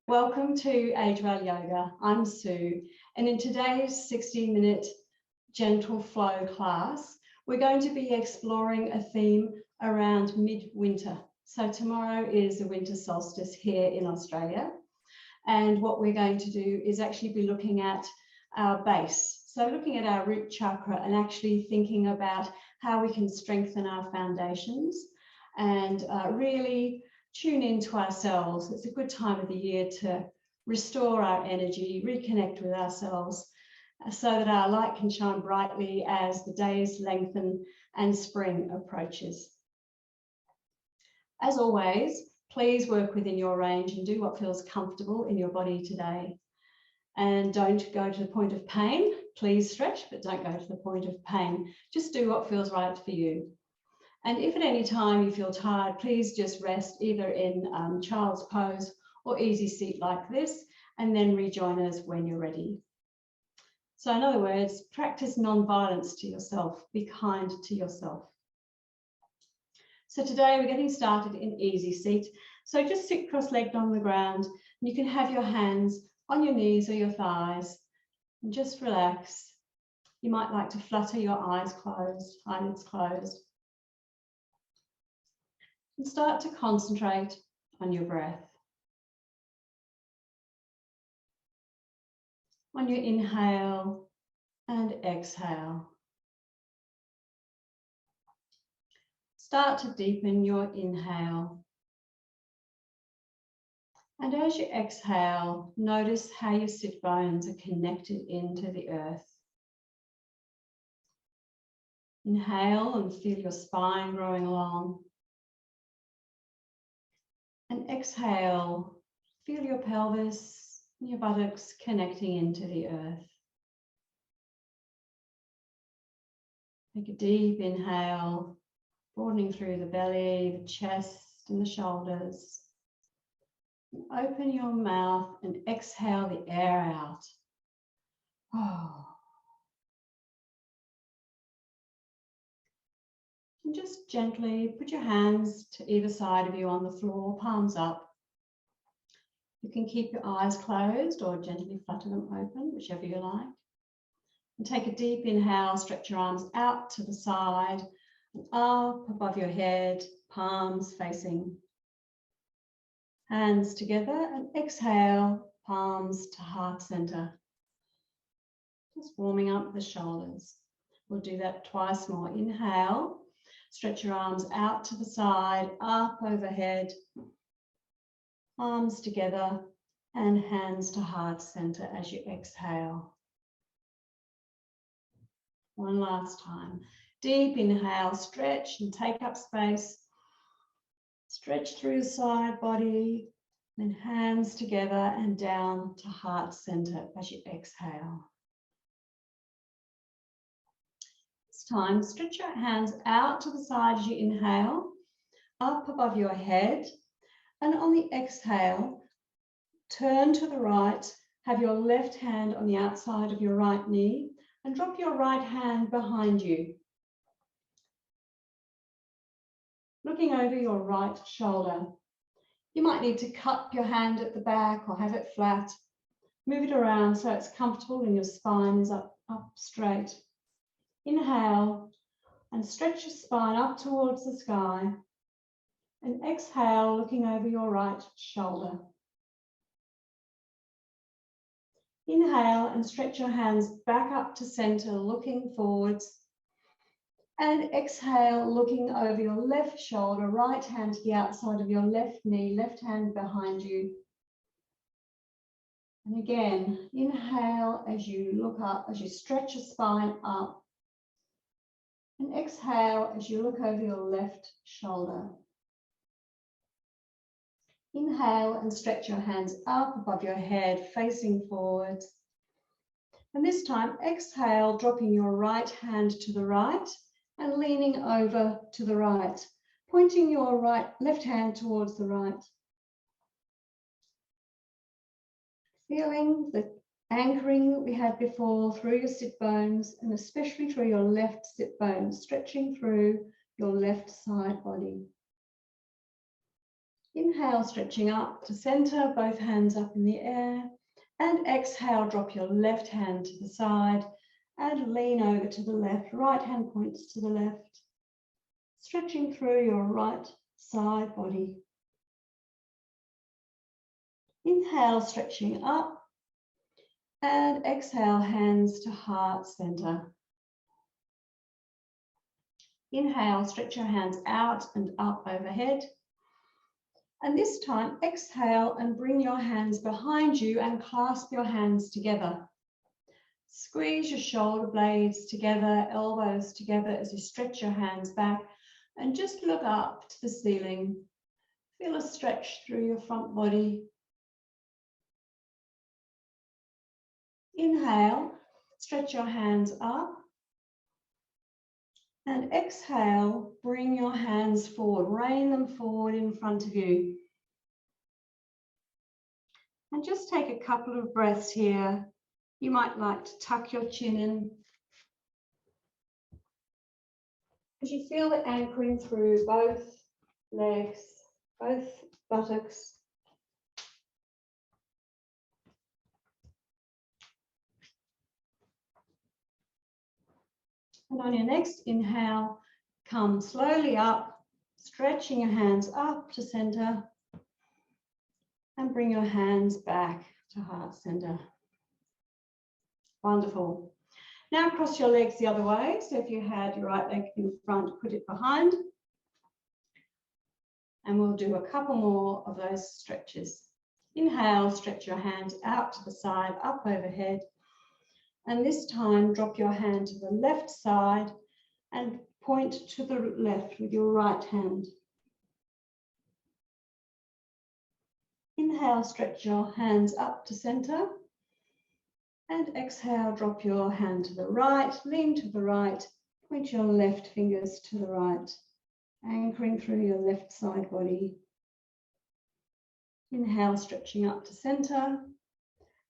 Welcome to Age Well Yoga. I'm Sue, and in today's 60-minute gentle flow class, we're going to be exploring a theme around midwinter. So tomorrow is the winter solstice here in Australia, and what we're going to do is actually be looking at our base. So looking at our root chakra and actually thinking about how we can strengthen our foundations and really tune into ourselves. It's a good time of the year to restore our energy, reconnect with ourselves so that our light can shine brightly as the days lengthen and spring approaches. As always, please work within your range and do what feels comfortable in your body today. And don't go to the point of pain. Please stretch, but don't go to the point of pain. Just do what feels right for you. And if at any time you feel tired, please just rest either in child's pose or easy seat like this, and then rejoin us when you're ready. So in other words, practice non-violence to yourself. Be kind to yourself. So today we're getting started in easy seat. So just sit cross-legged on the ground, and you can have your hands on your knees or your thighs and just relax. You might like to flutter your eyes closed, eyelids closed. And start to concentrate on your breath. On your inhale and exhale. Start to deepen your inhale. And as you exhale, notice how your sit bones are connected into the earth. Inhale and feel your spine growing along. And exhale, feel your pelvis and your buttocks connecting into the earth. Take a deep inhale, broadening through the belly, the chest and the shoulders. And open your mouth and exhale the air out. Oh. And just gently put your hands to either side of you on the floor, palms up. You can keep your eyes closed or gently flutter them open, whichever you like. And take a deep inhale, stretch your arms out to the side, and up above your head, palms facing. Hands together and exhale, palms to heart center. Just warming up the shoulders. We'll do that twice more. Inhale. Stretch your arms out to the side, up overhead, arms together and hands to heart center as you exhale. One last time. Deep inhale, stretch and take up space. Stretch through the side body, then hands together and down to heart center as you exhale. Time, stretch your hands out to the side as you inhale, up above your head, and on the exhale, turn to the right, have your left hand on the outside of your right knee, and drop your right hand behind you. Looking over your right shoulder. You might need to cup your hand at the back or have it flat. Move it around so it's comfortable and your spine is up straight. Inhale and stretch your spine up towards the sky, and exhale, looking over your right shoulder. Inhale and stretch your hands back up to center, looking forwards, and exhale, looking over your left shoulder, right hand to the outside of your left knee, left hand behind you. And again, inhale as you look up, as you stretch your spine up. And exhale as you look over your left shoulder. Inhale and stretch your hands up above your head, facing forwards. And this time, exhale, dropping your right hand to the right and leaning over to the right, pointing your left hand towards the right. Feeling the anchoring that we had before through your sit bones, and especially through your left sit bones, stretching through your left side body. Inhale, stretching up to center, both hands up in the air. And exhale, drop your left hand to the side and lean over to the left. Right hand points to the left. Stretching through your right side body. Inhale, stretching up. And exhale, hands to heart center. Inhale, stretch your hands out and up overhead. And this time, exhale and bring your hands behind you and clasp your hands together. Squeeze your shoulder blades together, elbows together as you stretch your hands back and just look up to the ceiling. Feel a stretch through your front body. Inhale, stretch your hands up. And exhale, bring your hands forward, rain them forward in front of you. And just take a couple of breaths here. You might like to tuck your chin in. As you feel it anchoring through both legs, both buttocks. And on your next inhale, come slowly up, stretching your hands up to center. And bring your hands back to heart center. Wonderful. Now cross your legs the other way. So if you had your right leg in front, put it behind. And we'll do a couple more of those stretches. Inhale, stretch your hands out to the side, up overhead. And this time, drop your hand to the left side and point to the left with your right hand. Inhale, stretch your hands up to center. And exhale, drop your hand to the right, lean to the right, point your left fingers to the right, anchoring through your left side body. Inhale, stretching up to center.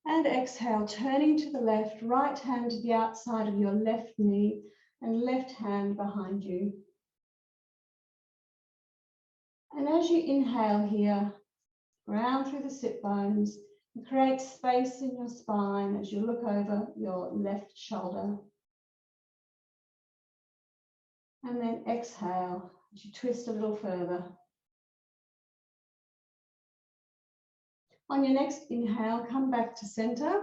And exhale, turning to the left, right hand to the outside of your left knee and left hand behind you. And as you inhale here, ground through the sit bones and create space in your spine as you look over your left shoulder. And then exhale as you twist a little further. On your next inhale, come back to center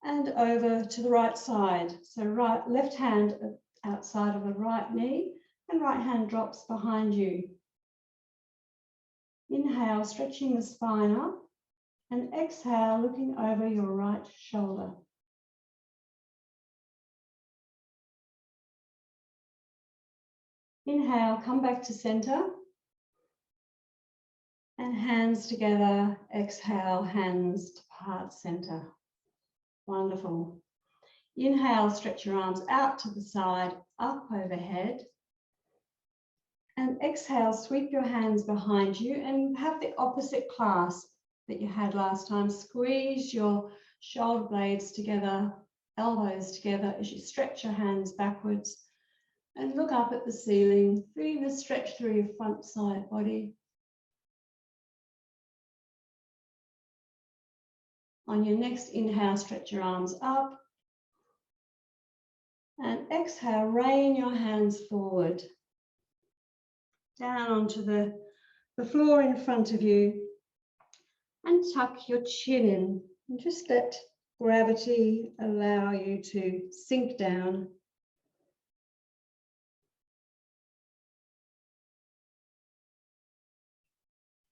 and over to the right side. So left hand outside of the right knee and right hand drops behind you. Inhale, stretching the spine up, and exhale, looking over your right shoulder. Inhale, come back to center. And hands together, exhale, hands to heart center. Wonderful. Inhale, stretch your arms out to the side, up overhead. And exhale, sweep your hands behind you and have the opposite clasp that you had last time. Squeeze your shoulder blades together, elbows together as you stretch your hands backwards and look up at the ceiling, feeling the stretch through your front side body. On your next inhale, stretch your arms up. And exhale, rain your hands forward. Down onto the floor in front of you. And tuck your chin in. And just let gravity allow you to sink down.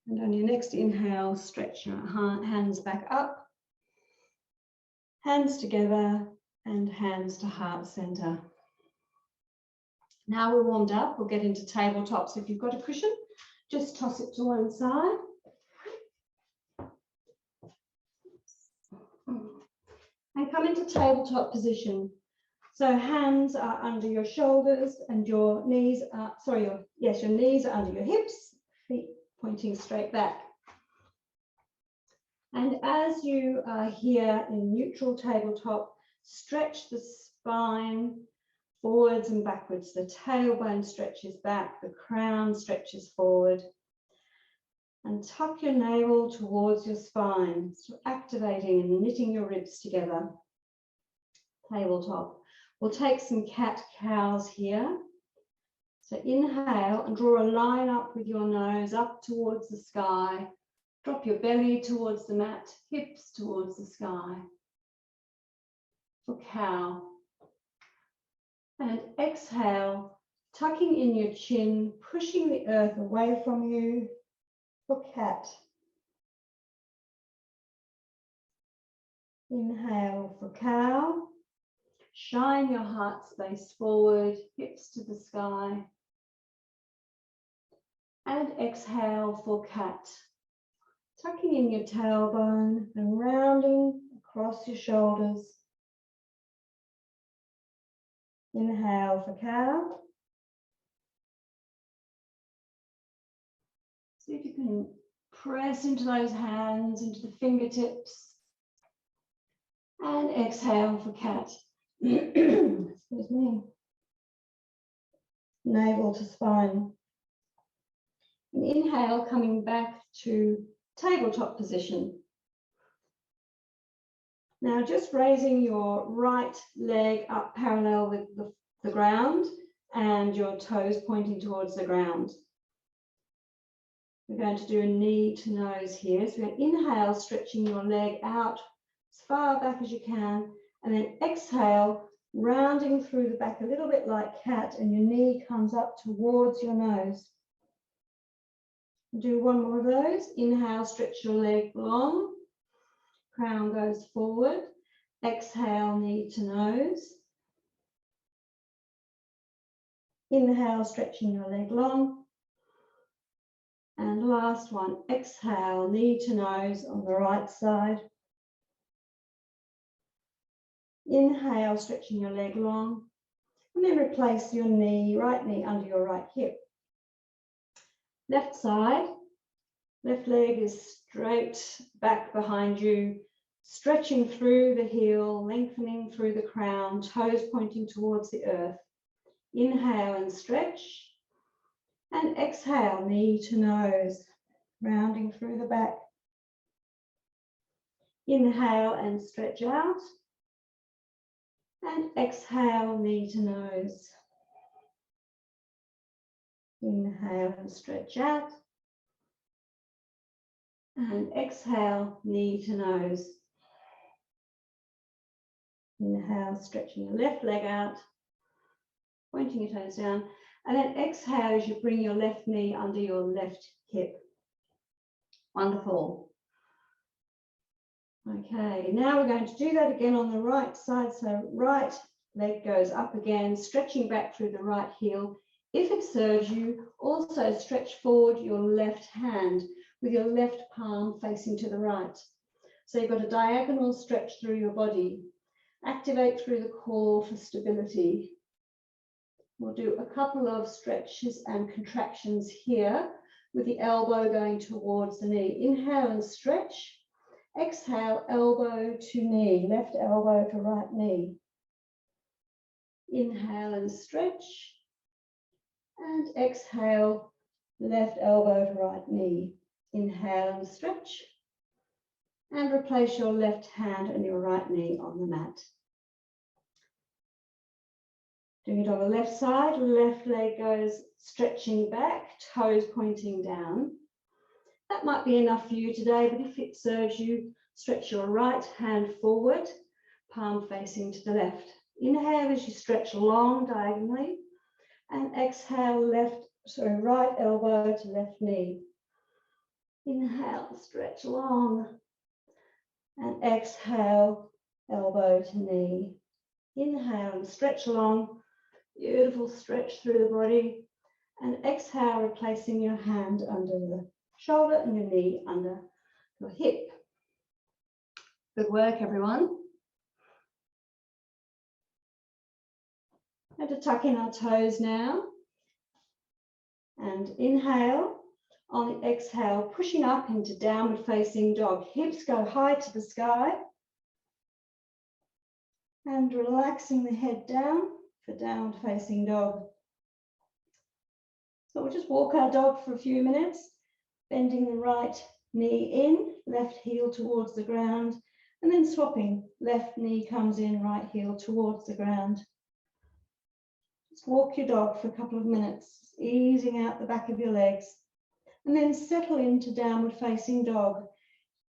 And on your next inhale, stretch your hands back up. Hands together and hands to heart center. Now we're warmed up, we'll get into tabletop. So if you've got a cushion, just toss it to one side. And come into tabletop position. So hands are under your shoulders and your knees are, your knees are under your hips, feet pointing straight back. And as you are here in neutral tabletop, stretch the spine forwards and backwards. The tailbone stretches back, the crown stretches forward. And tuck your navel towards your spine, so activating and knitting your ribs together. Tabletop. We'll take some cat-cows here. So inhale and draw a line up with your nose up towards the sky. Drop your belly towards the mat, hips towards the sky. For cow. And exhale, tucking in your chin, pushing the earth away from you. For cat. Inhale for cow. Shine your heart space forward, hips to the sky. And exhale for cat. Tucking in your tailbone and rounding across your shoulders. Inhale for cow. See if you can press into those hands, into the fingertips. And exhale for cat. Excuse me. Navel to spine. And inhale, coming back to tabletop position. Now just raising your right leg up parallel with the ground and your toes pointing towards the ground. We're going to do a knee to nose here. So we're going to inhale, stretching your leg out as far back as you can, and then exhale, rounding through the back a little bit like cat, and your knee comes up towards your nose. Do one more of those. Inhale, stretch your leg long. Crown goes forward. Exhale, knee to nose. Inhale, stretching your leg long. And last one, exhale, knee to nose on the right side. Inhale, stretching your leg long. And then replace your knee, right knee under your right hip. Left side, left leg is straight back behind you, stretching through the heel, lengthening through the crown, toes pointing towards the earth. Inhale and stretch, and exhale, knee to nose, rounding through the back. Inhale and stretch out, and exhale, knee to nose. Inhale and stretch out. And exhale, knee to nose. Inhale, stretching your left leg out, pointing your toes down. And then exhale as you bring your left knee under your left hip. Wonderful. Okay, now we're going to do that again on the right side. So right leg goes up again, stretching back through the right heel. If it serves you, also stretch forward your left hand with your left palm facing to the right. So you've got a diagonal stretch through your body. Activate through the core for stability. We'll do a couple of stretches and contractions here with the elbow going towards the knee. Inhale and stretch. Exhale, elbow to knee, left elbow to right knee. Inhale and stretch. And exhale, left elbow to right knee. Inhale and stretch. And replace your left hand and your right knee on the mat. Doing it on the left side, left leg goes stretching back, toes pointing down. That might be enough for you today, but if it serves you, stretch your right hand forward, palm facing to the left. Inhale as you stretch long diagonally, and exhale, right elbow to left knee. Inhale, stretch long, and exhale, elbow to knee. Inhale and stretch long, beautiful stretch through the body, and exhale, replacing your hand under the shoulder and your knee under your hip. Good work, everyone. Going to tuck in our toes now, and inhale. On the exhale, pushing up into downward facing dog. Hips go high to the sky. And relaxing the head down for downward facing dog. So we'll just walk our dog for a few minutes. bending the right knee in, left heel towards the ground, and then swapping. Left knee comes in, right heel towards the ground. Just walk your dog for a couple of minutes, easing out the back of your legs, and then settle into downward facing dog.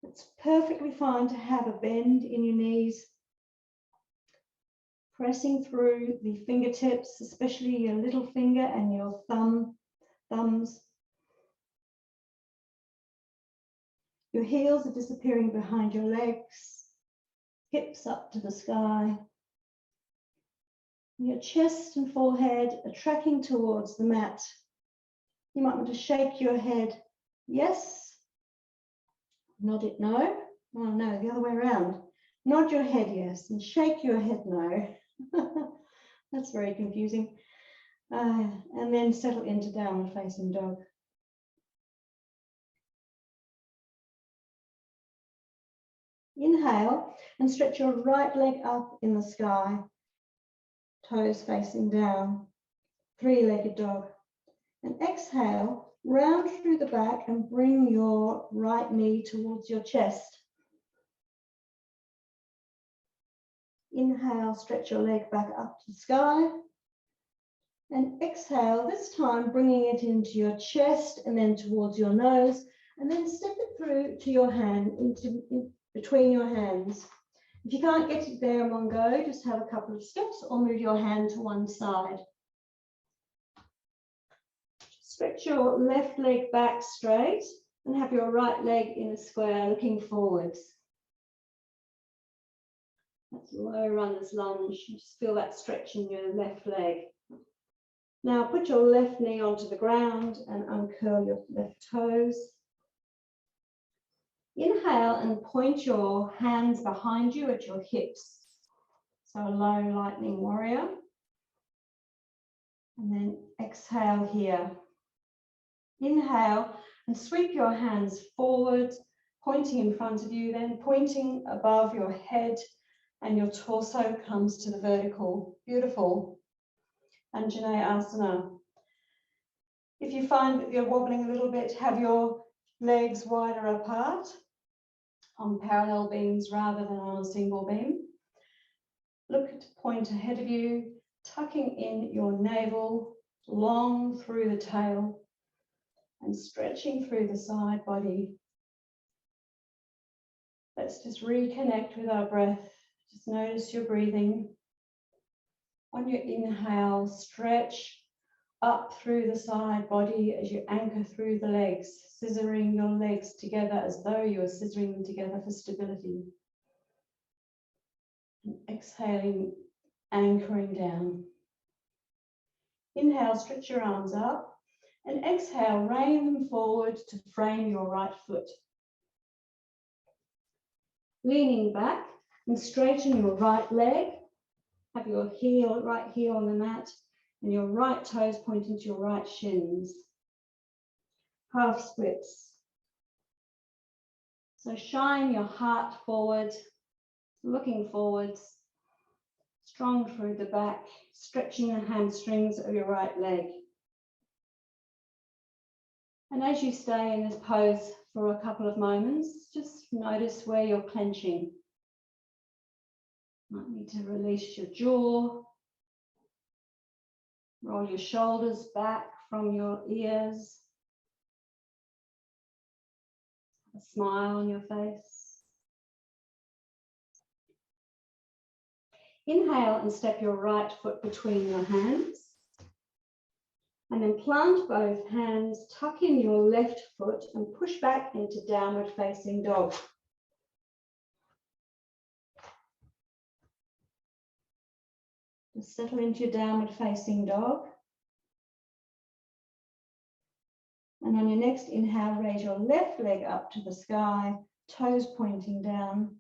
It's perfectly fine to have a bend in your knees, pressing through the fingertips, especially your little finger and your thumbs. Your heels are disappearing behind your legs, hips up to the sky. Your chest and forehead are tracking towards the mat. You might want to shake your head, yes. Nod it, no. Oh no, the other way around. Nod your head, yes, and shake your head, no. That's very confusing. And then settle into downward facing dog. Inhale and stretch your right leg up in the sky, toes facing down, three-legged dog. And exhale, round through the back and bring your right knee towards your chest. Inhale, stretch your leg back up to the sky. And exhale, this time bringing it into your chest and then towards your nose. And then step it through to your hand, in between your hands. If you can't get it there in one go, just have a couple of steps or move your hand to one side. Stretch your left leg back straight and have your right leg in a square looking forwards. That's low runner's lunge. Just feel that stretch in your left leg. Now put your left knee onto the ground and uncurl your left toes. Inhale and point your hands behind you at your hips. So a low lightning warrior. And then exhale here. Inhale and sweep your hands forward, pointing in front of you, then pointing above your head, and your torso comes to the vertical. Beautiful. Anjaneyasana. If you find that you're wobbling a little bit, have your legs wider apart on parallel beams rather than on a single beam. Look to point ahead of you, tucking in your navel, long through the tail, and stretching through the side body. Let's just reconnect with our breath. Just notice your breathing. On your inhale, stretch up through the side body as you anchor through the legs, scissoring your legs together as though you are scissoring them together for stability. And exhaling, anchoring down. Inhale, stretch your arms up, and exhale, rain them forward to frame your right foot. Leaning back and straighten your right leg. Have your heel, right heel on the mat, and your right toes pointing to your right shins. Half splits. So shine your heart forward, looking forwards, strong through the back, stretching the hamstrings of your right leg. And as you stay in this pose for a couple of moments, just notice where you're clenching. Might need to release your jaw. Roll your shoulders back from your ears. A smile on your face. Inhale and step your right foot between your hands. And then plant both hands, tuck in your left foot and push back into downward facing dog. Just settle into your downward facing dog. And on your next inhale, raise your left leg up to the sky, toes pointing down.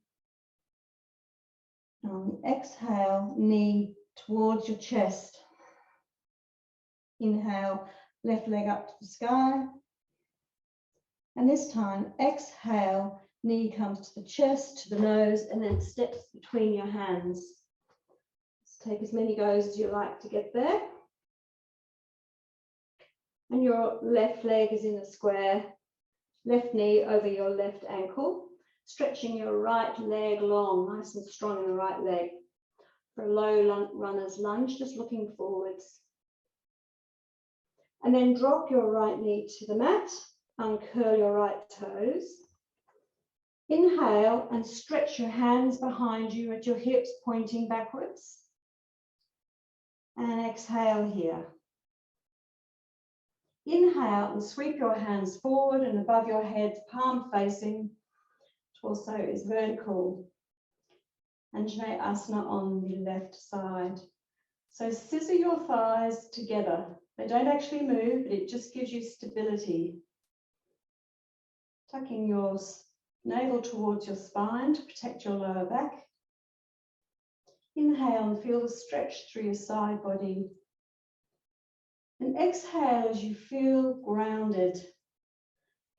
And on the exhale, knee towards your chest. Inhale, left leg up to the sky. And this time, exhale, knee comes to the chest, to the nose, and then steps between your hands. Take as many goes as you like to get there. And your left leg is in a square, Left knee over your left ankle, stretching your right leg long, nice and strong in the right leg. For a low runner's lunge, just looking forwards. And then drop your right knee to the mat, uncurl your right toes. Inhale and stretch your hands behind you at your hips, pointing backwards. And exhale here. Inhale and sweep your hands forward and above your head, palm facing. Torso is vertical. Anjaneyasana on the left side. So scissor your thighs together. They don't actually move, but it just gives you stability. Tucking your navel towards your spine to protect your lower back. Inhale and feel the stretch through your side body. And exhale as you feel grounded,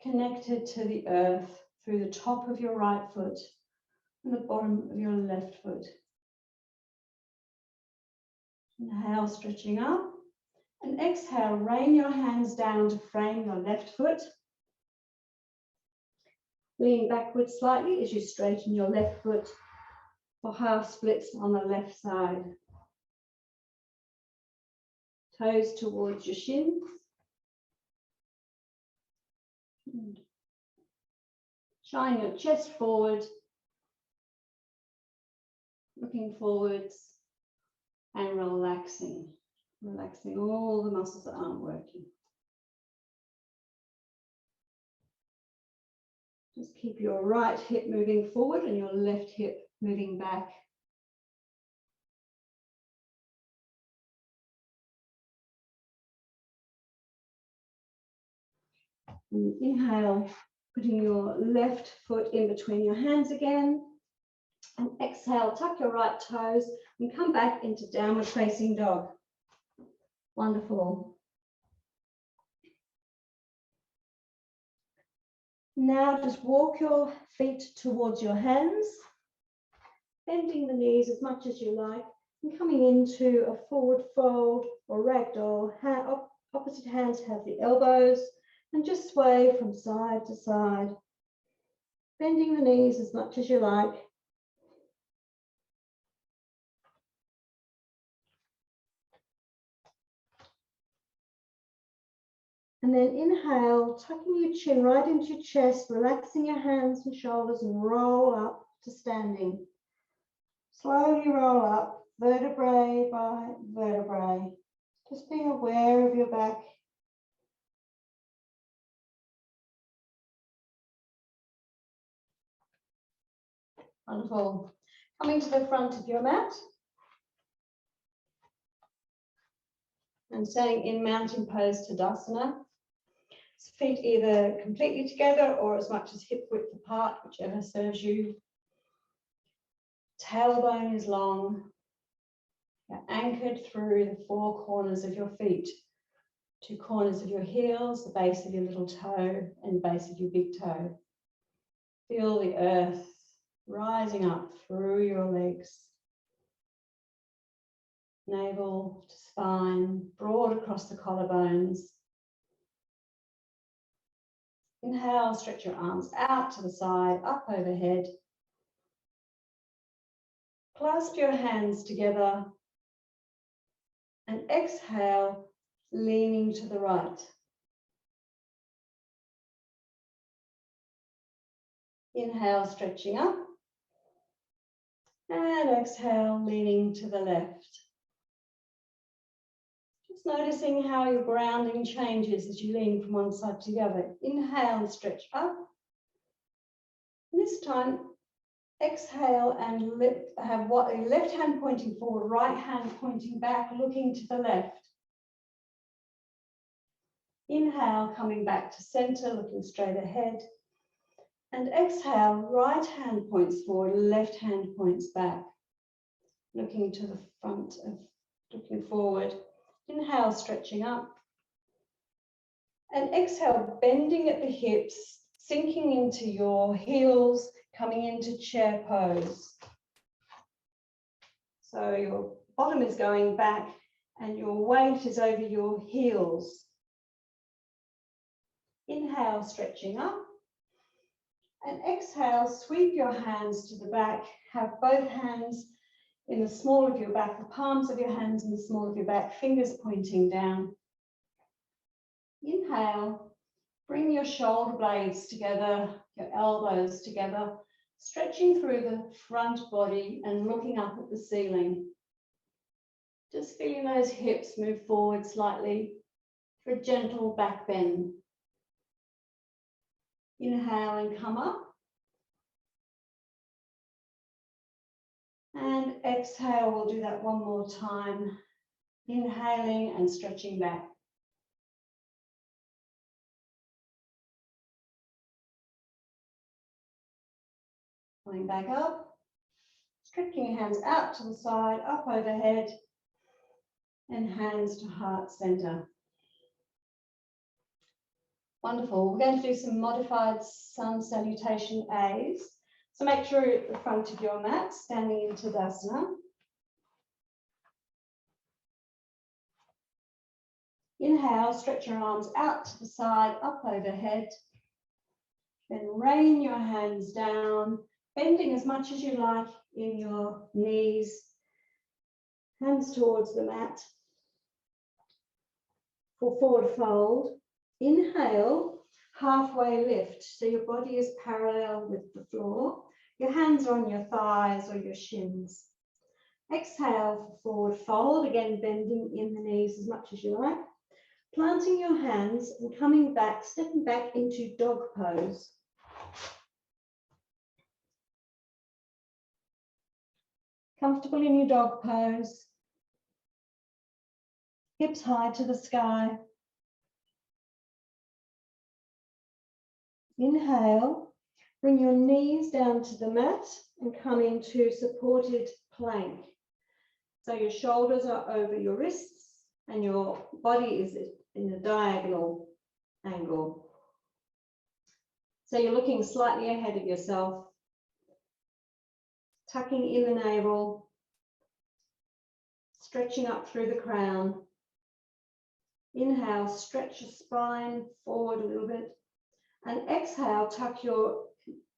connected to the earth through the top of your right foot and the bottom of your left foot. Inhale, stretching up. And exhale, rain your hands down to frame your left foot. Lean backwards slightly as you straighten your left foot for half splits on the left side. Toes towards your shins. Shine your chest forward. Looking forwards and relaxing. Relaxing all the muscles that aren't working. Just keep your right hip moving forward and your left hip moving back. And inhale, putting your left foot in between your hands again. And exhale, tuck your right toes and come back into downward facing dog. Wonderful. Now just walk your feet towards your hands, bending the knees as much as you like, and coming into a forward fold or ragdoll. Opposite hands have the elbows, and just sway from side to side, bending the knees as much as you like. And then inhale, tucking your chin right into your chest, relaxing your hands and shoulders and roll up to standing. Slowly roll up, vertebrae by vertebrae. Just being aware of your back. Wonderful. Coming to the front of your mat. And staying in mountain pose Tadasana. Feet either completely together or as much as hip width apart, whichever serves you. Tailbone is long. You're anchored through the four corners of your feet. Two corners of your heels, the base of your little toe and base of your big toe. Feel the earth rising up through your legs. Navel to spine, broad across the collarbones. Inhale, stretch your arms out to the side, up overhead. Clasp your hands together. And exhale, leaning to the right. Inhale, stretching up. And exhale, leaning to the left. Just noticing how your grounding changes as you lean from one side to the other. Inhale and stretch up. And this time, exhale and have what a left hand pointing forward, right hand pointing back, looking to the left. Inhale, coming back to center, looking straight ahead. And exhale, right hand points forward, left hand points back, looking to the front of, looking forward. Inhale, stretching up. And exhale, bending at the hips, sinking into your heels, coming into chair pose. So your bottom is going back and your weight is over your heels. Inhale, stretching up. And exhale, sweep your hands to the back. Have both hands in the small of your back, the palms of your hands in the small of your back, fingers pointing down. Inhale, bring your shoulder blades together, your elbows together, stretching through the front body and looking up at the ceiling. Just feeling those hips move forward slightly for a gentle back bend. Inhale and come up. And exhale, we'll do that one more time. Inhaling and stretching back. Coming back up. Stretching your hands out to the side, up overhead, and hands to heart center. Wonderful. We're going to do some modified sun salutation A's. So make sure you're at the front of your mat, standing in Tadasana. Inhale, stretch your arms out to the side, up overhead. Then rain your hands down, bending as much as you like in your knees. Hands towards the mat. For forward fold. Inhale, halfway lift, so your body is parallel with the floor. Your hands are on your thighs or your shins. Exhale for forward fold, again bending in the knees as much as you like. Planting your hands and coming back, stepping back into dog pose. Comfortable in your dog pose. Hips high to the sky. Inhale, bring your knees down to the mat and come into supported plank. So your shoulders are over your wrists and your body is in a diagonal angle. So you're looking slightly ahead of yourself, tucking in the navel, stretching up through the crown. Inhale, stretch your spine forward a little bit. And exhale, tuck your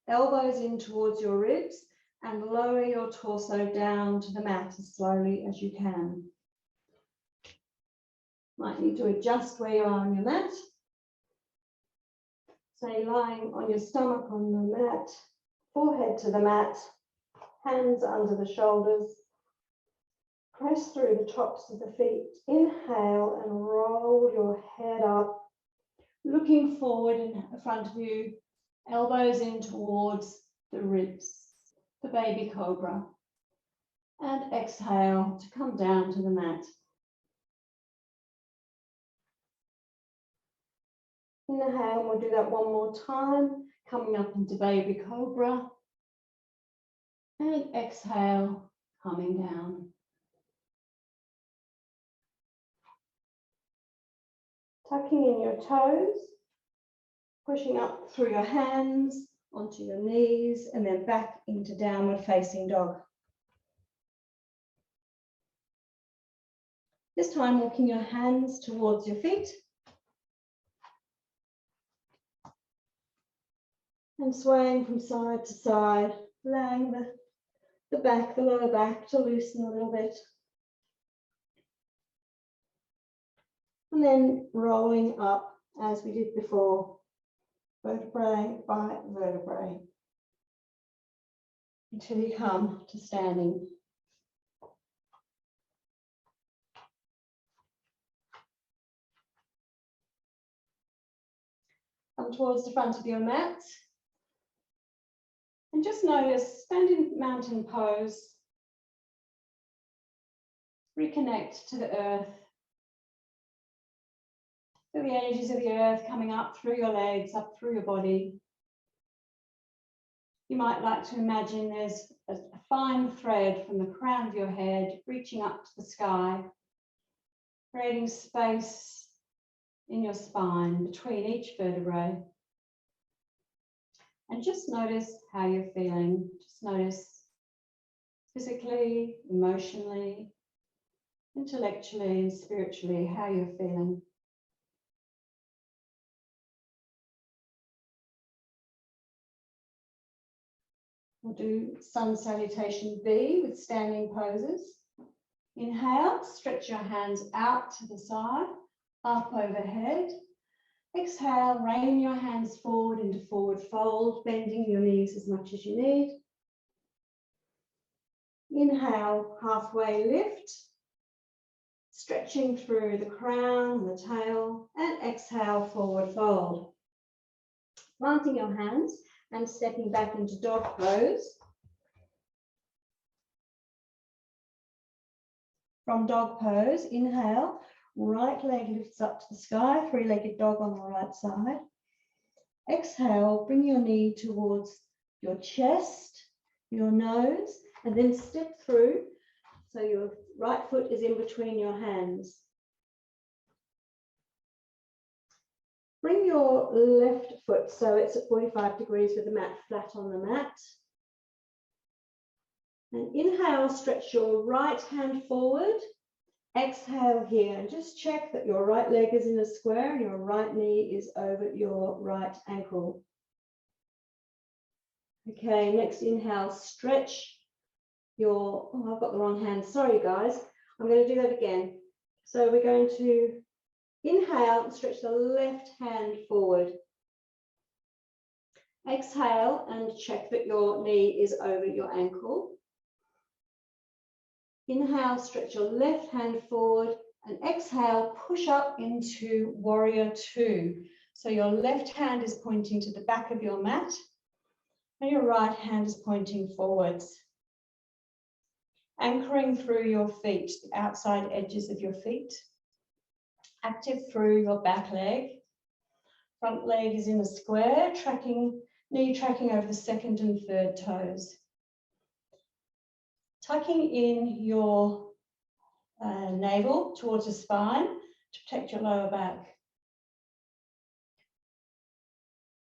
elbows in towards your ribs and lower your torso down to the mat as slowly as you can. Might need to adjust where you are on your mat. So you're lying on your stomach on the mat, forehead to the mat, hands under the shoulders. Press through the tops of the feet. Inhale and roll your head up. Looking forward in front of you, elbows in towards the ribs, the baby cobra. And exhale to come down to the mat. Inhale, we'll do that one more time, coming up into baby cobra. And exhale, coming down. Tucking in your toes, pushing up through your hands, onto your knees, and then back into downward facing dog. This time, walking your hands towards your feet. And swaying from side to side, allowing the back, the lower back to loosen a little bit. And then rolling up as we did before, vertebrae by vertebrae, until you come to standing. Come towards the front of your mat. And just notice, stand in mountain pose. Reconnect to the earth. Feel the energies of the earth coming up through your legs, up through your body. You might like to imagine there's a fine thread from the crown of your head reaching up to the sky, creating space in your spine between each vertebrae. And just notice how you're feeling. Just notice physically, emotionally, intellectually, and spiritually how you're feeling. We'll do sun salutation B with standing poses. Inhale, stretch your hands out to the side, up overhead. Exhale, rain your hands forward into forward fold, bending your knees as much as you need. Inhale, halfway lift, stretching through the crown and the tail, and exhale, forward fold. Planting your hands and stepping back into dog pose. From dog pose, inhale, right leg lifts up to the sky, three-legged dog on the right side. Exhale, bring your knee towards your chest, your nose, and then step through so your right foot is in between your hands. Bring your left foot so it's at 45 degrees with the mat flat on the mat. And inhale, stretch your right hand forward. Exhale here and just check that your right leg is in a square and your right knee is over your right ankle. Okay, next inhale, stretch your, oh, I've got the wrong hand. Sorry, guys. I'm going to do that again. So we're going to inhale and stretch the left hand forward. Exhale and check that your knee is over your ankle. Inhale, stretch your left hand forward, and exhale, push up into warrior two. So your left hand is pointing to the back of your mat, and your right hand is pointing forwards. Anchoring through your feet, the outside edges of your feet. Active through your back leg. Front leg is in a square, knee tracking over the second and third toes. Tucking in your navel towards the spine to protect your lower back.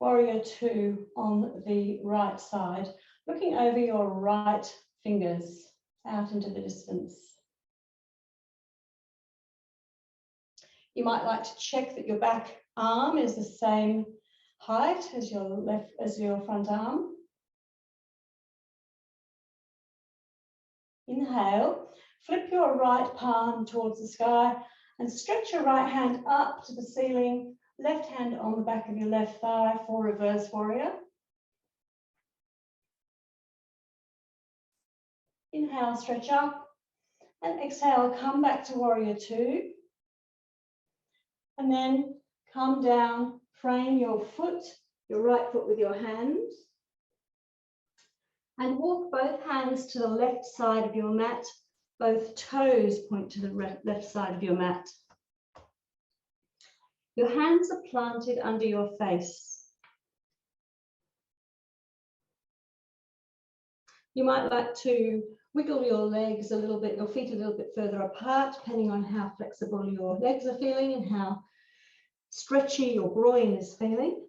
Warrior two on the right side, looking over your right fingers out into the distance. You might like to check that your back arm is the same height as your front arm. Inhale, flip your right palm towards the sky and stretch your right hand up to the ceiling, left hand on the back of your left thigh for reverse warrior. Inhale, stretch up, and exhale, come back to warrior two. And then come down, frame your foot, your right foot with your hands. And walk both hands to the left side of your mat. Both toes point to the left side of your mat. Your hands are planted under your face. You might like to wiggle your legs a little bit, your feet a little bit further apart, depending on how flexible your legs are feeling and how stretchy your groin is feeling.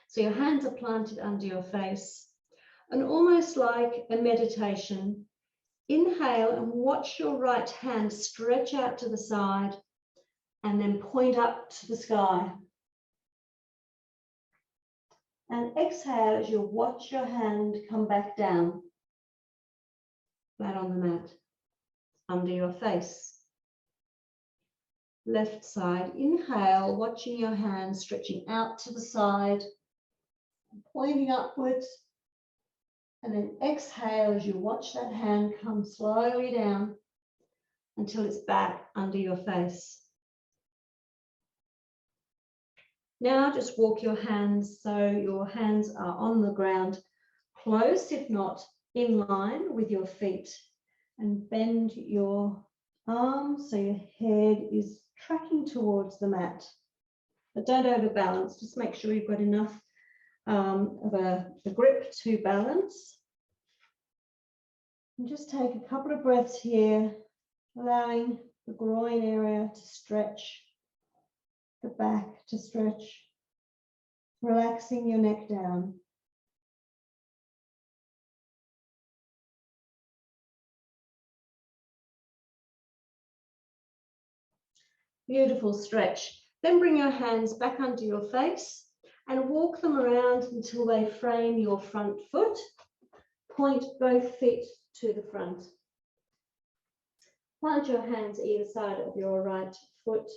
So your hands are planted under your face. And almost like a meditation, inhale and watch your right hand stretch out to the side and then point up to the sky. And exhale as you watch your hand come back down, flat on the mat, under your face. Left side, inhale, watching your hand stretching out to the side, pointing upwards. And then exhale as you watch that hand come slowly down until it's back under your face. Now just walk your hands so your hands are on the ground, close if not in line with your feet. And bend your arms so your head is tracking towards the mat. But don't overbalance, just make sure you've got enough of a grip to balance. And just take a couple of breaths here, allowing the groin area to stretch, the back to stretch, relaxing your neck down. Beautiful stretch. Then bring your hands back under your face and walk them around until they frame your front foot. Point both feet to the front. Plant your hands either side of your right foot.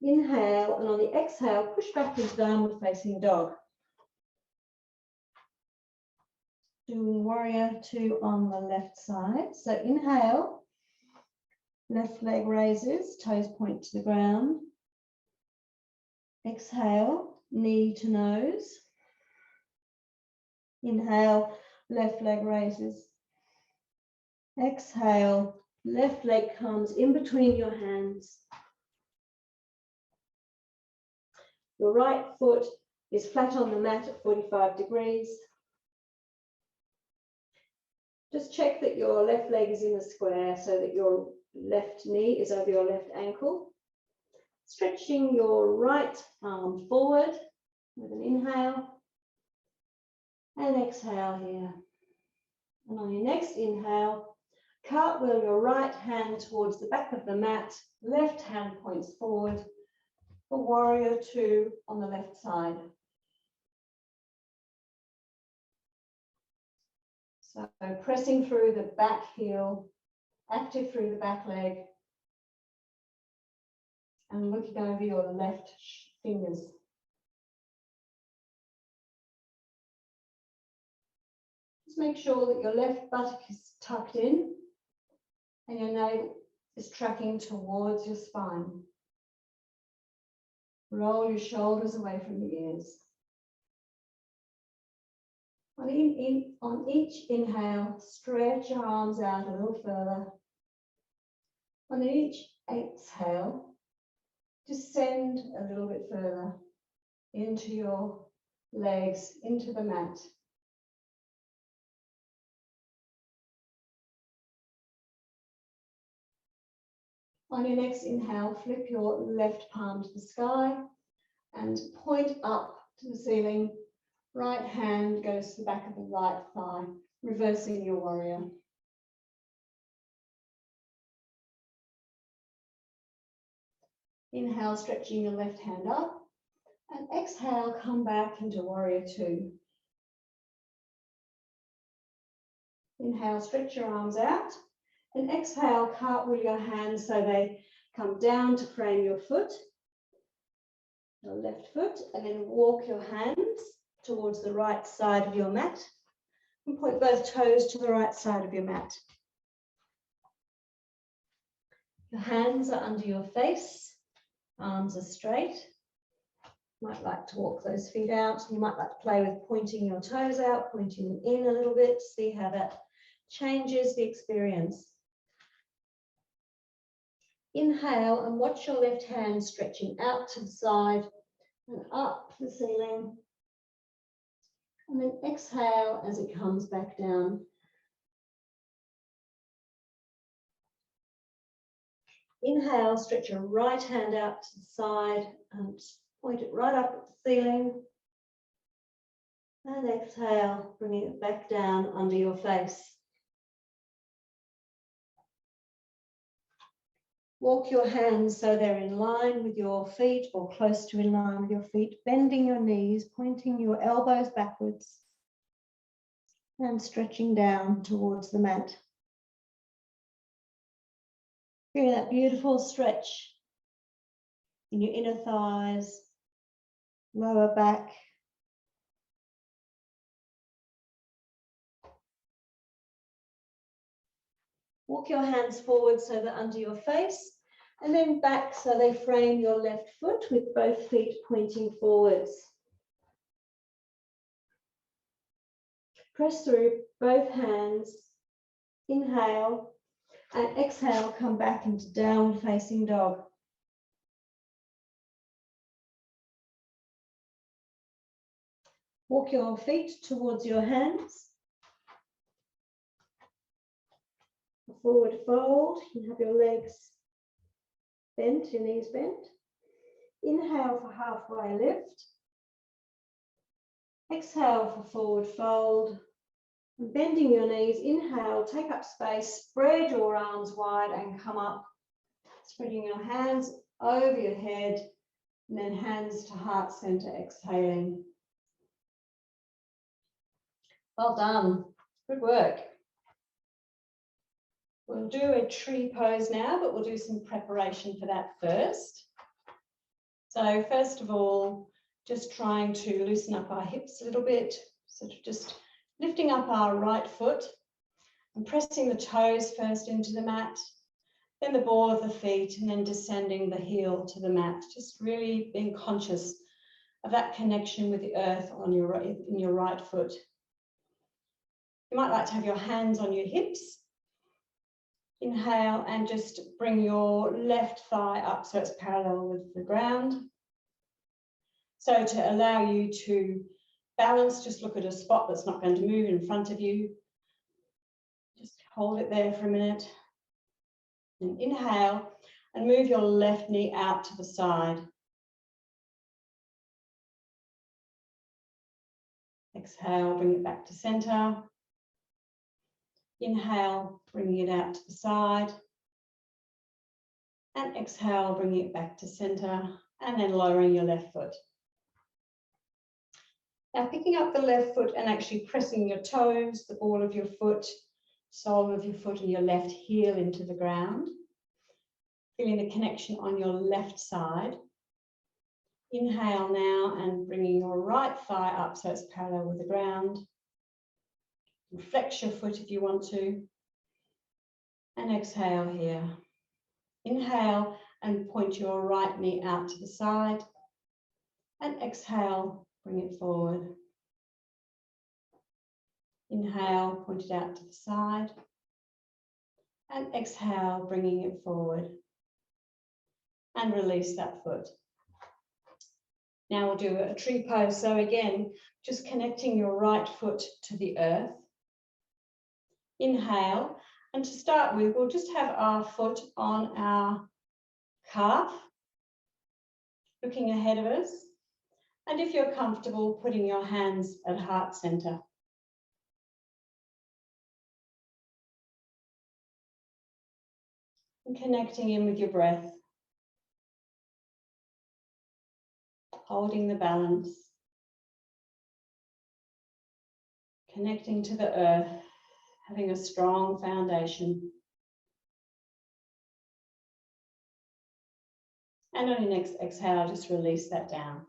Inhale, and on the exhale, push back into downward facing dog. Doing warrior two on the left side. So inhale, left leg raises, toes point to the ground. Exhale, knee to nose. Inhale, left leg raises. Exhale, left leg comes in between your hands. Your right foot is flat on the mat at 45 degrees. Just check that your left leg is in a square so that your left knee is over your left ankle. Stretching your right arm forward with an inhale and exhale here. And on your next inhale, cartwheel your right hand towards the back of the mat, left hand points forward for warrior two on the left side. So pressing through the back heel, active through the back leg, and looking over your left fingers. Just make sure that your left buttock is tucked in and your navel is tracking towards your spine. Roll your shoulders away from the ears. On each inhale, stretch your arms out a little further. On each exhale, descend a little bit further into your legs, into the mat. On your next inhale, flip your left palm to the sky and point up to the ceiling. Right hand goes to the back of the right thigh, reversing your warrior. Inhale, stretching your left hand up, and exhale, come back into warrior two. Inhale, stretch your arms out, and exhale, cartwheel your hands so they come down to frame your foot, your left foot, and then walk your hands towards the right side of your mat and point both toes to the right side of your mat. Your hands are under your face, arms are straight. You might like to walk those feet out. You might like to play with pointing your toes out, pointing them in a little bit, see how that changes the experience. Inhale and watch your left hand stretching out to the side and up the ceiling. And then exhale as it comes back down. Inhale, stretch your right hand out to the side and point it right up at the ceiling. And exhale, bringing it back down under your face. Walk your hands so they're in line with your feet or close to in line with your feet, bending your knees, pointing your elbows backwards and stretching down towards the mat. Feel that beautiful stretch in your inner thighs, lower back. Walk your hands forward so they're under your face, and then back so they frame your left foot with both feet pointing forwards. Press through both hands. Inhale and exhale, come back into downward facing dog. Walk your feet towards your hands. Forward fold, you have your legs bent, your knees bent. Inhale for halfway lift. Exhale for forward fold. And bending your knees, inhale, take up space, spread your arms wide and come up. Spreading your hands over your head And then hands to heart center, exhaling. Well done. Good work. We'll do a tree pose now, but we'll do some preparation for that first. So first of all, just trying to loosen up our hips a little bit. So just lifting up our right foot and pressing the toes first into the mat, then the ball of the feet, and then descending the heel to the mat. Just really being conscious of that connection with the earth on in your right foot. You might like to have your hands on your hips. Inhale and just bring your left thigh up so it's parallel with the ground. So to allow you to balance, just look at a spot that's not going to move in front of you. Just hold it there for a minute. And inhale and move your left knee out to the side. Exhale, bring it back to center. Inhale, bringing it out to the side. And exhale, bringing it back to center. And then lowering your left foot. Now picking up the left foot and actually pressing your toes, the ball of your foot, sole of your foot, and your left heel into the ground. Feeling the connection on your left side. Inhale now and bringing your right thigh up so it's parallel with the ground. Flex your foot if you want to. And exhale here. Inhale and point your right knee out to the side. And exhale, bring it forward. Inhale, point it out to the side. And exhale, bringing it forward. And release that foot. Now we'll do a tree pose. So again, just connecting your right foot to the earth. Inhale. And to start with, we'll just have our foot on our calf, looking ahead of us. And if you're comfortable, putting your hands at heart center. And connecting in with your breath. Holding the balance. Connecting to the earth, having a strong foundation. And on your next exhale, just release that down.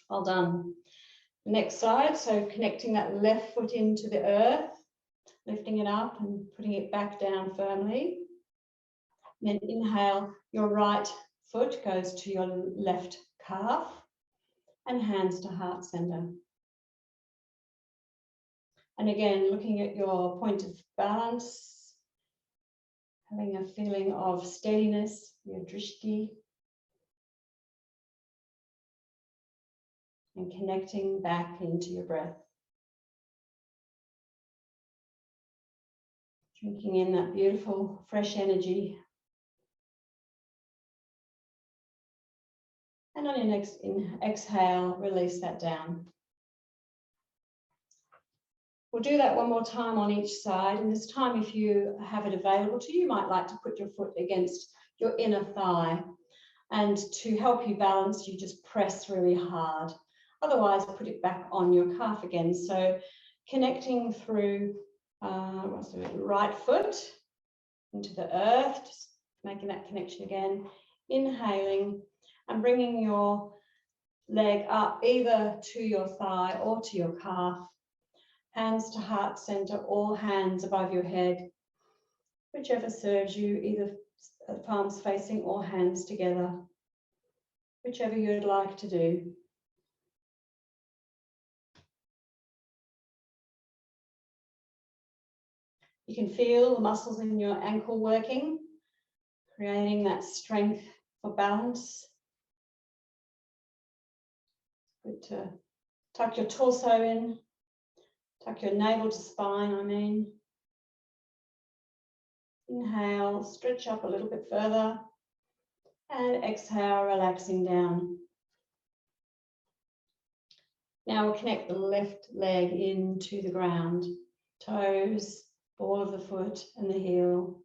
Well done. Next side, so connecting that left foot into the earth, lifting it up and putting it back down firmly. And then inhale, your right foot goes to your left calf and hands to heart center. And again, looking at your point of balance, having a feeling of steadiness, your drishti, and connecting back into your breath. Drinking in that beautiful, fresh energy. And on your next exhale, release that down. We'll do that one more time on each side. And this time, if you have it available to you, you might like to put your foot against your inner thigh. And to help you balance, you just press really hard. Otherwise, put it back on your calf again. So connecting through right foot into the earth, just making that connection again. Inhaling and bringing your leg up either to your thigh or to your calf. Hands to heart center or hands above your head, whichever serves you, either palms facing or hands together, whichever you'd like to do. You can feel the muscles in your ankle working, creating that strength for balance. Good to tuck your torso in, tuck your navel to spine, Inhale, stretch up a little bit further, and exhale, relaxing down. Now we'll connect the left leg into the ground, toes, ball of the foot, and the heel.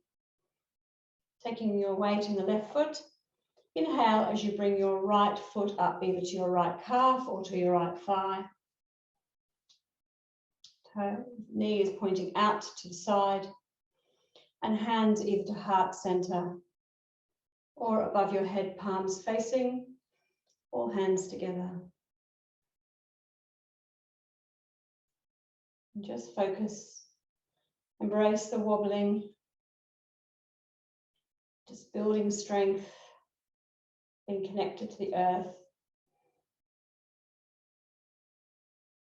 Taking your weight in the left foot Inhale as you bring your right foot up either to your right calf or to your right thigh. Toe, knee is pointing out to the side, and hands either to heart center or above your head, palms facing, or hands together. And just focus, embrace the wobbling, just building strength, being connected to the earth.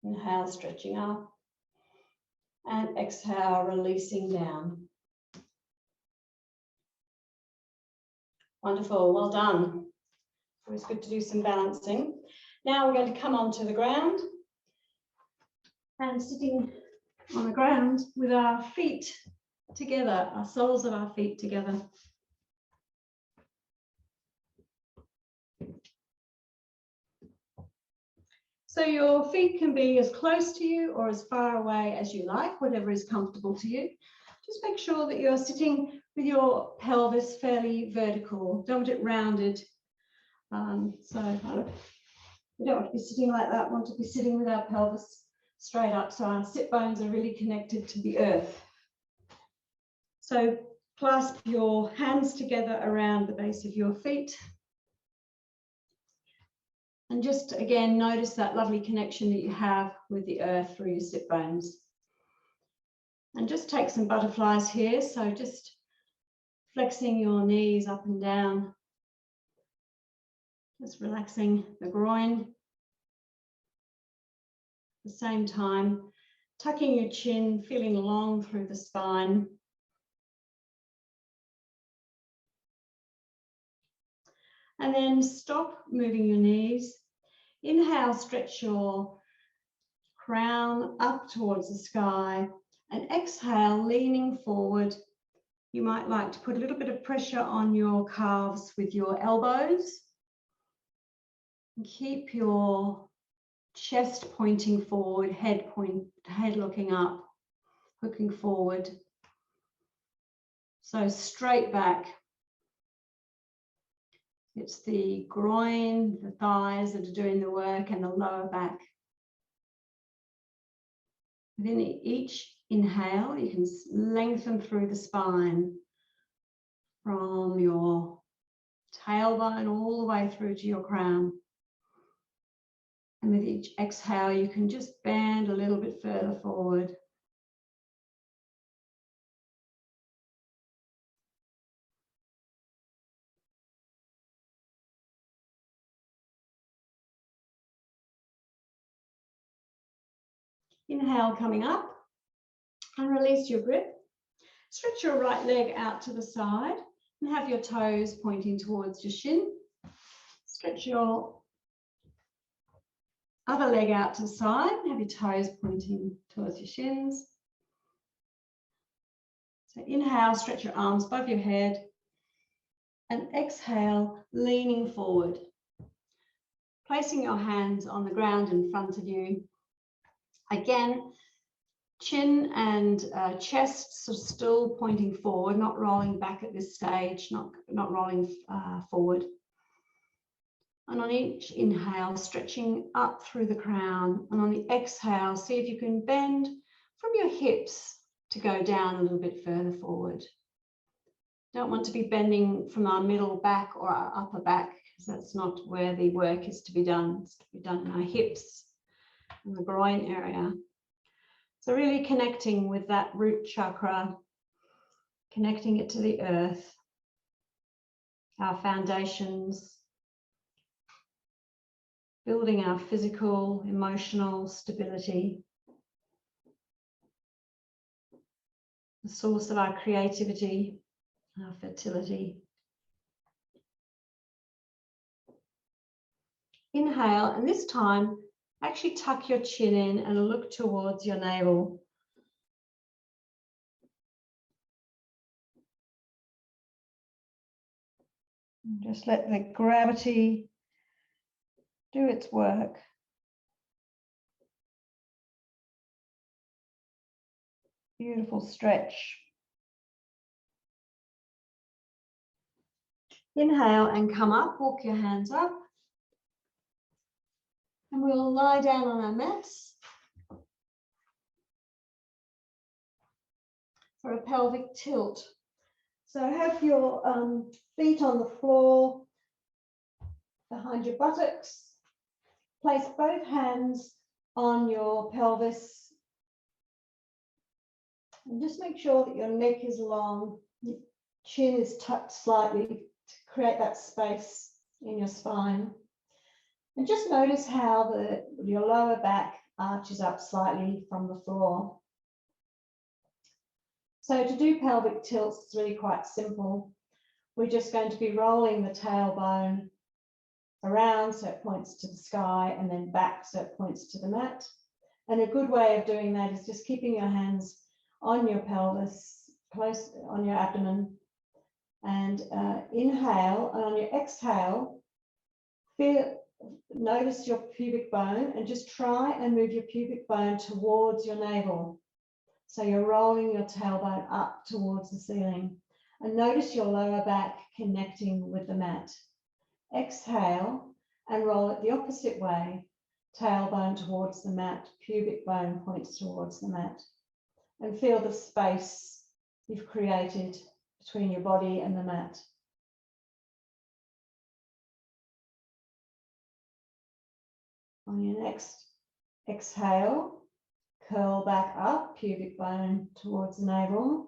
Inhale, stretching up, and exhale, releasing down. Wonderful, well done. Always good to do some balancing. Now we're going to come onto the ground and sitting on the ground with our feet together, our soles of our feet together. So your feet can be as close to you or as far away as you like, whatever is comfortable to you. Just make sure that you're sitting with your pelvis fairly vertical. Don't want it rounded. We don't want to be sitting like that. We want to be sitting with our pelvis straight up, so our sit bones are really connected to the earth. So clasp your hands together around the base of your feet. And just again, notice that lovely connection that you have with the earth through your sit bones. And just take some butterflies here. So just flexing your knees up and down. Just relaxing the groin. At the same time, tucking your chin, feeling long through the spine. And then stop moving your knees. Inhale, stretch your crown up towards the sky. And exhale, leaning forward. You might like to put a little bit of pressure on your calves with your elbows. And keep your chest pointing forward, head looking up, looking forward. So straight back. It's the groin, the thighs that are doing the work, and the lower back. Within each inhale, you can lengthen through the spine from your tailbone all the way through to your crown. And with each exhale, you can just bend a little bit further forward. Inhale, coming up, and release your grip. Stretch your right leg out to the side and have your toes pointing towards your shin. Stretch your other leg out to the side and have your toes pointing towards your shins. So inhale, stretch your arms above your head, and exhale, leaning forward. Placing your hands on the ground in front of you. Again, chin and chest are still pointing forward, not rolling back at this stage, not rolling forward. And on each inhale, stretching up through the crown. And on the exhale, see if you can bend from your hips to go down a little bit further forward. Don't want to be bending from our middle back or our upper back, because that's not where the work is to be done. It's to be done in our hips and the groin area. So really connecting with that root chakra, connecting it to the earth, our foundations, building our physical, emotional stability, the source of our creativity, our fertility. Inhale, and this time, actually tuck your chin in and look towards your navel. Just let the gravity do its work. Beautiful stretch. Inhale and come up, walk your hands up. And we'll lie down on our mats for a pelvic tilt. So have your feet on the floor behind your buttocks. Place both hands on your pelvis. And just make sure that your neck is long, your chin is tucked slightly to create that space in your spine. And just notice how your lower back arches up slightly from the floor. So to do pelvic tilts, it's really quite simple. We're just going to be rolling the tailbone around so it points to the sky and then back so it points to the mat. And a good way of doing that is just keeping your hands on your pelvis, close on your abdomen, and inhale, and on your exhale, notice your pubic bone and just try and move your pubic bone towards your navel. So you're rolling your tailbone up towards the ceiling, and notice your lower back connecting with the mat. Exhale and roll it the opposite way, tailbone towards the mat, pubic bone points towards the mat. And feel the space you've created between your body and the mat. On your next exhale, curl back up, pubic bone towards the navel.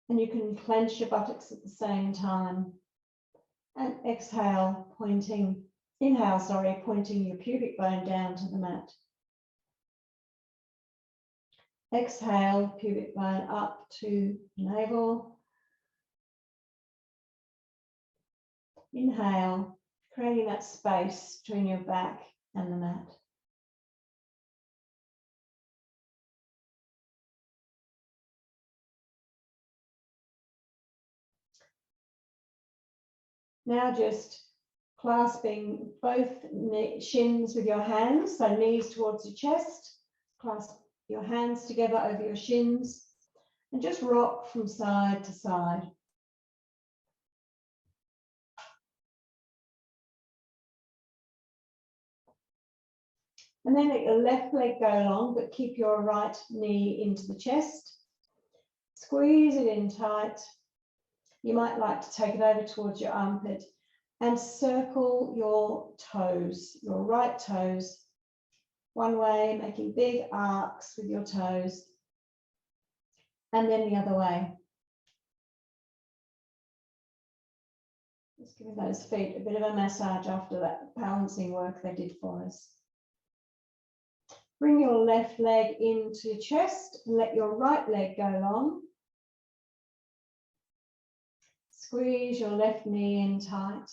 And you can clench your buttocks at the same time. And exhale, pointing your pubic bone down to the mat. Exhale, pubic bone up to navel. Inhale, creating that space between your back and the mat. Now just clasping both shins with your hands, so knees towards your chest. Clasp your hands together over your shins and just rock from side to side. And then let your left leg go long, but keep your right knee into the chest. Squeeze it in tight. You might like to take it over towards your armpit and circle your toes, your right toes, one way, making big arcs with your toes, and then the other way. Just giving those feet a bit of a massage after that balancing work they did for us. Bring your left leg into your chest and let your right leg go long. Squeeze your left knee in tight.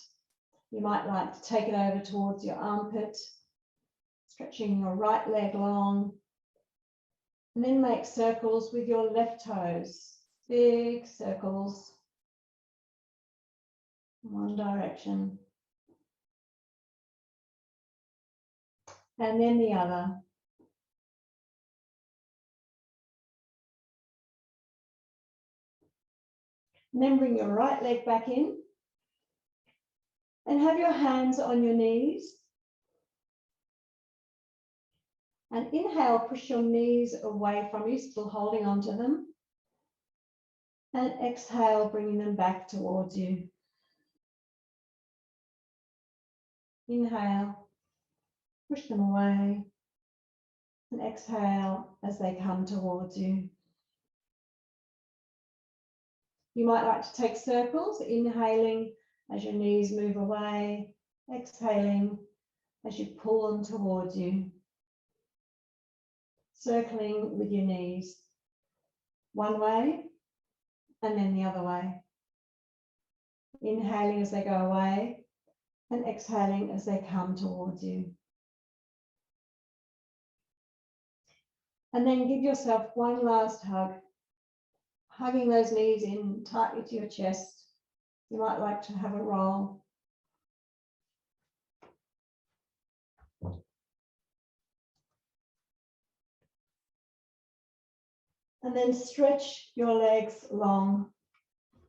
You might like to take it over towards your armpit, stretching your right leg long. And then make circles with your left toes, big circles in one direction. And then the other. And then bring your right leg back in and have your hands on your knees. And inhale, push your knees away from you, still holding onto them. And exhale, bringing them back towards you. Inhale, push them away. And exhale as they come towards you. You might like to take circles, inhaling as your knees move away, exhaling as you pull them towards you. Circling with your knees, one way and then the other way. Inhaling as they go away and exhaling as they come towards you. And then give yourself one last hug, hugging those knees in tightly to your chest. You might like to have a roll. And then stretch your legs long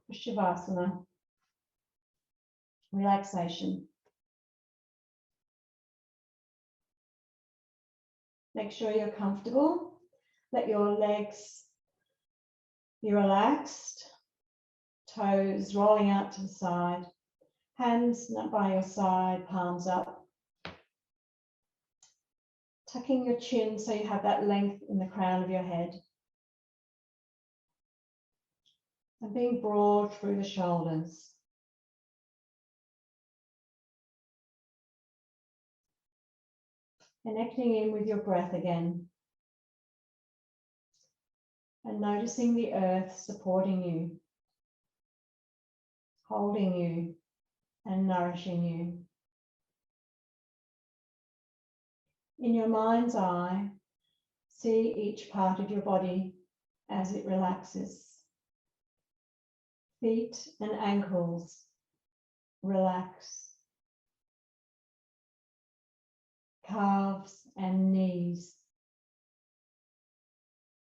for Shavasana. relaxation. Make sure you're comfortable. Let your legs be relaxed, toes rolling out to the side, hands by your side, palms up. Tucking your chin so you have that length in the crown of your head. And being broad through the shoulders. Connecting in with your breath again. And noticing the earth supporting you, holding you, and nourishing you. In your mind's eye, see each part of your body as it relaxes. Feet and ankles relax. Calves and knees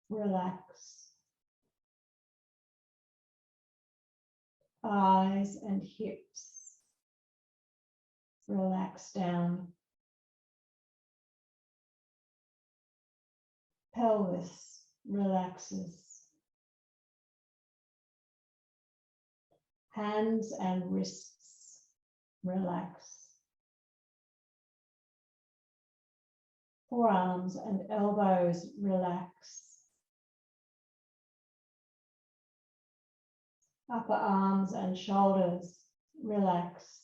relax. Thighs and hips relax down. Pelvis relaxes. Hands and wrists relax. Forearms and elbows relax. Upper arms and shoulders relax.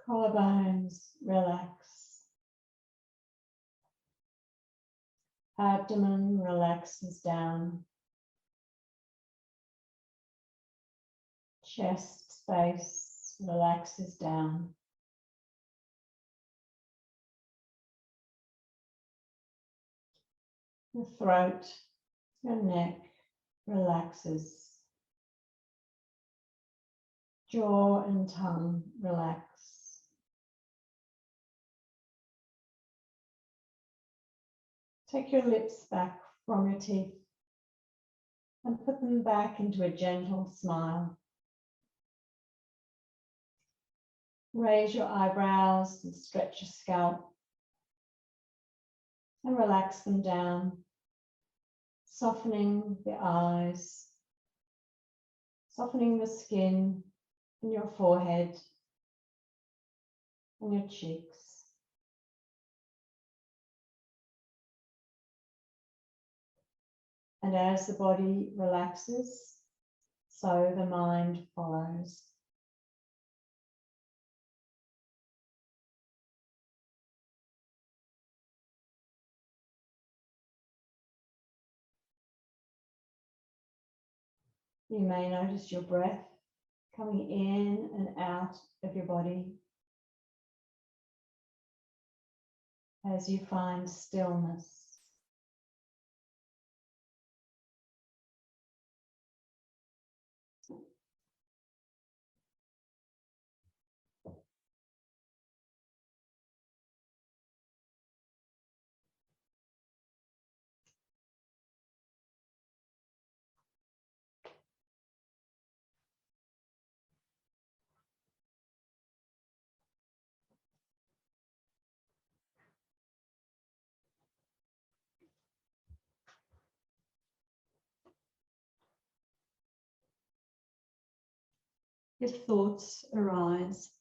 Collarbones relax. Abdomen relaxes down. Chest space relaxes down. The throat, your neck relaxes. Jaw and tongue relax. Take your lips back from your teeth and put them back into a gentle smile. Raise your eyebrows and stretch your scalp and relax them down, softening the eyes, softening the skin in your forehead and your cheeks. And as the body relaxes, so the mind follows. You may notice your breath coming in and out of your body as you find stillness. If thoughts arise,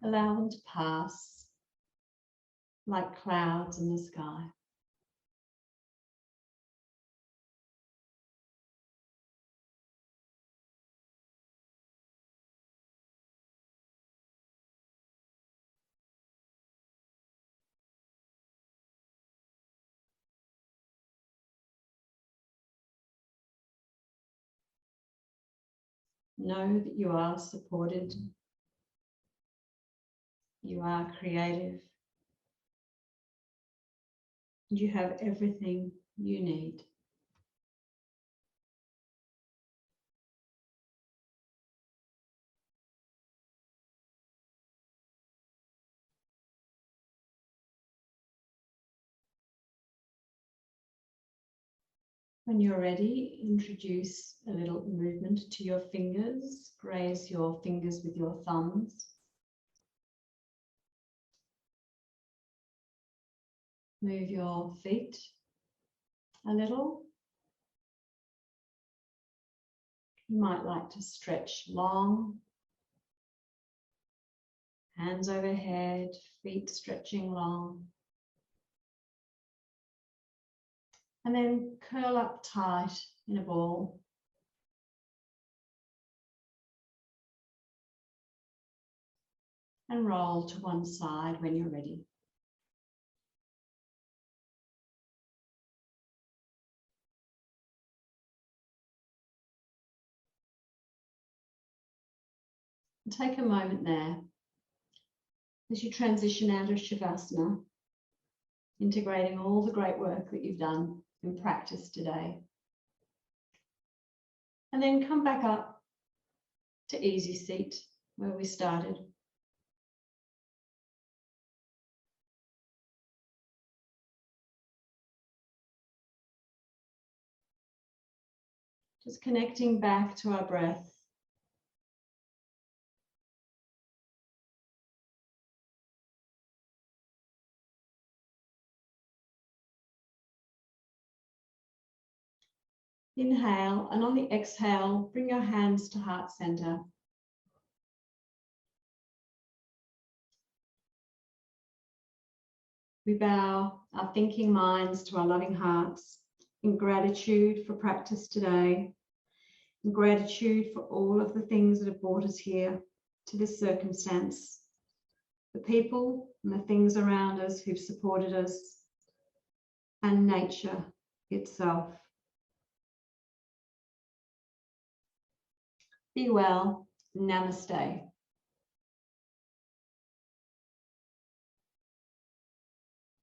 allow them to pass like clouds in the sky. Know that you are supported, you are creative, and you have everything you need. When you're ready, introduce a little movement to your fingers. Graze your fingers with your thumbs. Move your feet a little. You might like to stretch long. Hands overhead, feet stretching long. And then curl up tight in a ball. And roll to one side when you're ready. And take a moment there as you transition out of Shavasana, integrating all the great work that you've done in practice today. And then come back up to easy seat where we started. Just connecting back to our breath. Inhale, and on the exhale, bring your hands to heart center. We bow our thinking minds to our loving hearts in gratitude for practice today, in gratitude for all of the things that have brought us here to this circumstance, the people and the things around us who've supported us, and nature itself. Be well. Namaste.